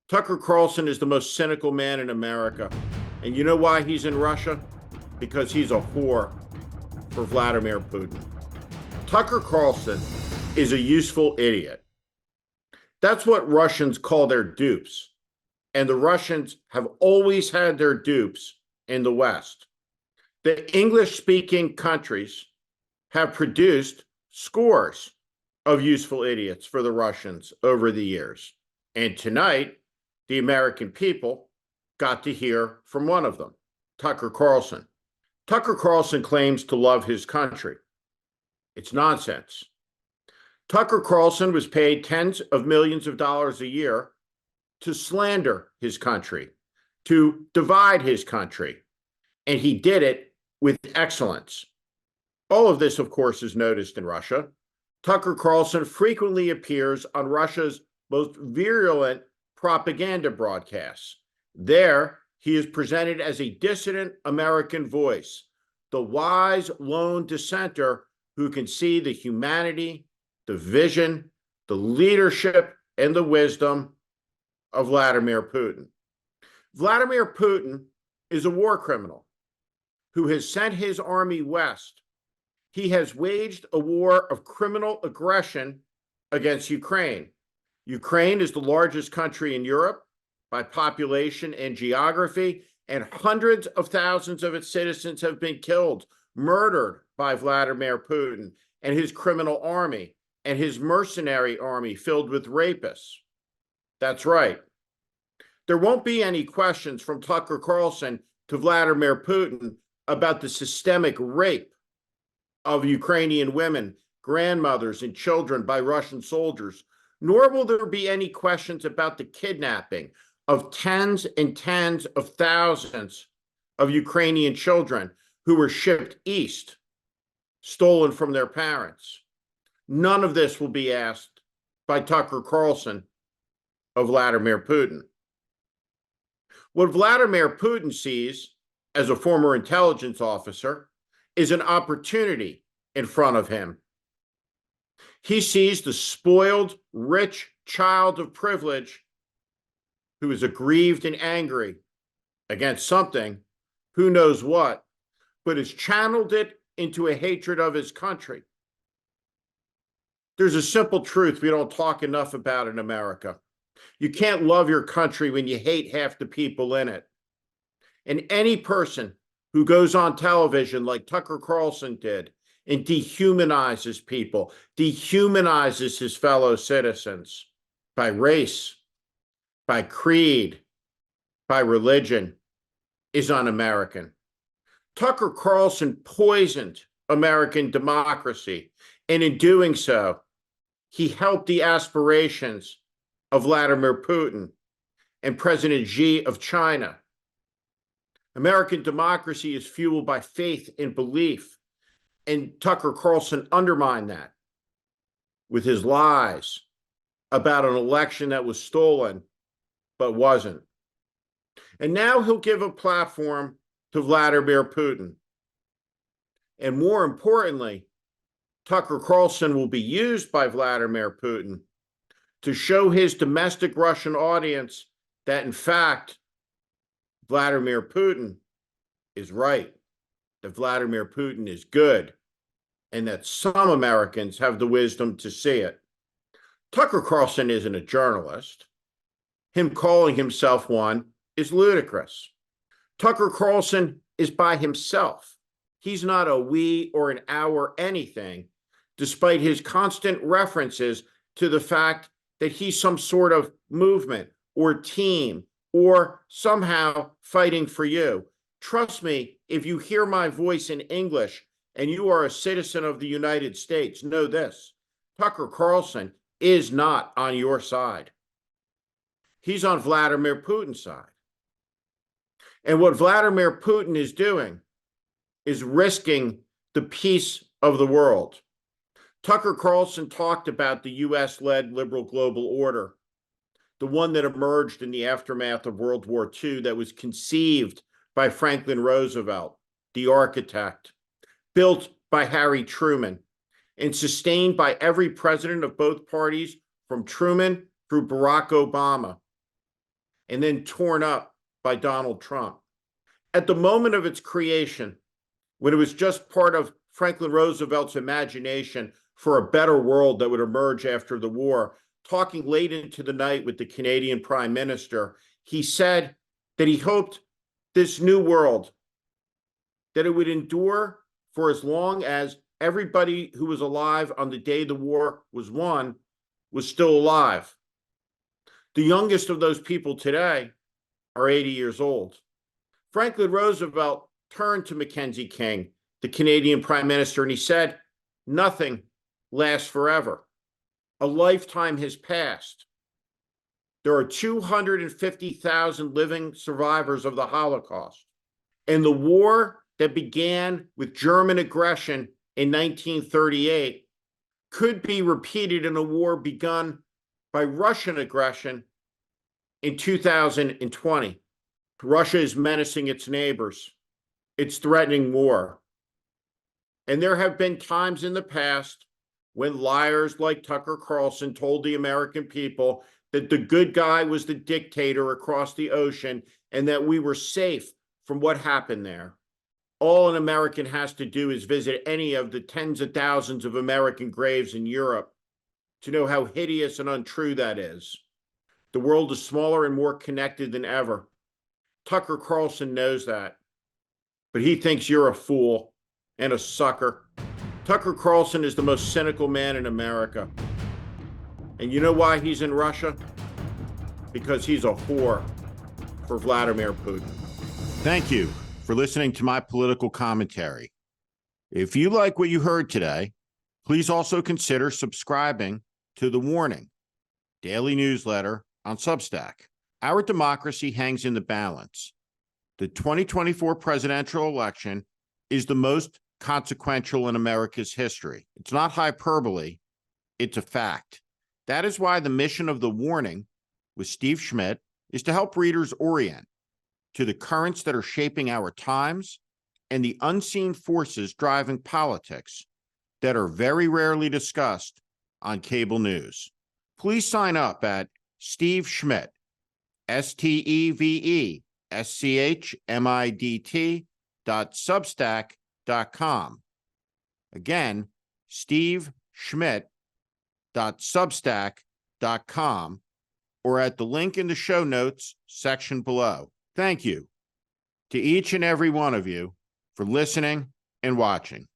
Tucker Carlson is the most cynical man in America. And you know why he's in Russia? Because he's a whore for Vladimir Putin. Tucker Carlson is a useful idiot. That's what Russians call their dupes. And the Russians have always had their dupes in the West. The English-speaking countries have produced scores of useful idiots for the Russians over the years. And tonight, the American people got to hear from one of them, Tucker Carlson. Tucker Carlson claims to love his country. It's nonsense. Tucker Carlson was paid tens of millions of dollars a year to slander his country, to divide his country, and he did it with excellence. All of this, of course, is noticed in Russia. Tucker Carlson frequently appears on Russia's most virulent propaganda broadcasts. There, he is presented as a dissident American voice, the wise lone dissenter who can see the humanity, the vision, the leadership, and the wisdom of Vladimir Putin. Vladimir Putin is a war criminal who has sent his army west. He has waged a war of criminal aggression against Ukraine. Ukraine is the largest country in Europe by population and geography, and hundreds of thousands of its citizens have been killed, murdered by Vladimir Putin and his criminal army and his mercenary army filled with rapists. That's right. There won't be any questions from Tucker Carlson to Vladimir Putin about the systemic rape of Ukrainian women, grandmothers, and children by Russian soldiers, nor will there be any questions about the kidnapping of tens and tens of thousands of Ukrainian children who were shipped east, stolen from their parents. None of this will be asked by Tucker Carlson of Vladimir Putin. What Vladimir Putin sees as a former intelligence officer is an opportunity in front of him. He sees the spoiled, rich child of privilege who is aggrieved and angry against something, who knows what, but has channeled it into a hatred of his country. There's a simple truth we don't talk enough about in America. You can't love your country when you hate half the people in it. And any person who goes on television like Tucker Carlson did and dehumanizes people, dehumanizes his fellow citizens by race, by creed, by religion, is un-American. Tucker Carlson poisoned American democracy, and in doing so, he helped the aspirations of Vladimir Putin and President Xi of China. American democracy is fueled by faith and belief, and Tucker Carlson undermined that with his lies about an election that was stolen but wasn't. And now he'll give a platform to Vladimir Putin. And more importantly, Tucker Carlson will be used by Vladimir Putin to show his domestic Russian audience that, in fact, Vladimir Putin is right, that Vladimir Putin is good, and that some Americans have the wisdom to see it. Tucker Carlson isn't a journalist. Him calling himself one is ludicrous. Tucker Carlson is by himself. He's not a we or an our anything, despite his constant references to the fact that he's some sort of movement or team or somehow fighting for you. Trust me, if you hear my voice in English and you are a citizen of the United States, know this: Tucker Carlson is not on your side. He's on Vladimir Putin's side. And what Vladimir Putin is doing is risking the peace of the world. Tucker Carlson talked about the US-led liberal global order, the one that emerged in the aftermath of World War II, that was conceived by Franklin Roosevelt, the architect, built by Harry Truman, and sustained by every president of both parties from Truman through Barack Obama. and then torn up by Donald Trump. At the moment of its creation, when it was just part of Franklin Roosevelt's imagination for a better world that would emerge after the war, talking late into the night with the Canadian Prime Minister, he said that he hoped this new world, that it would endure for as long as everybody who was alive on the day the war was won was still alive. The youngest of those people today are 80 years old. Franklin Roosevelt turned to Mackenzie King, the Canadian Prime Minister, and he said, "Nothing lasts forever. A lifetime has passed. There are 250,000 living survivors of the Holocaust. And the war that began with German aggression in 1938 could be repeated in a war begun by Russian aggression in 2020. Russia is menacing its neighbors. It's threatening war. And there have been times in the past when liars like Tucker Carlson told the American people that the good guy was the dictator across the ocean and that we were safe from what happened there. All an American has to do is visit any of the tens of thousands of American graves in Europe to know how hideous and untrue that is. The world is smaller and more connected than ever. Tucker Carlson knows that, but he thinks you're a fool and a sucker. Tucker Carlson is the most cynical man in America. And you know why he's in Russia? Because he's a whore for Vladimir Putin. Thank you for listening to my political commentary. If you like what you heard today, please also consider subscribing to The Warning, daily newsletter on Substack. Our democracy hangs in the balance. The 2024 presidential election is the most consequential in America's history. It's not hyperbole, it's a fact. That is why the mission of The Warning with Steve Schmidt is to help readers orient to the currents that are shaping our times and the unseen forces driving politics that are very rarely discussed on cable news. Please sign up at Steve Schmidt, SteveSchmidt.substack.com. Again, steveschmidt.substack.com, or at the link in the show notes section below. Thank you to each and every one of you for listening and watching.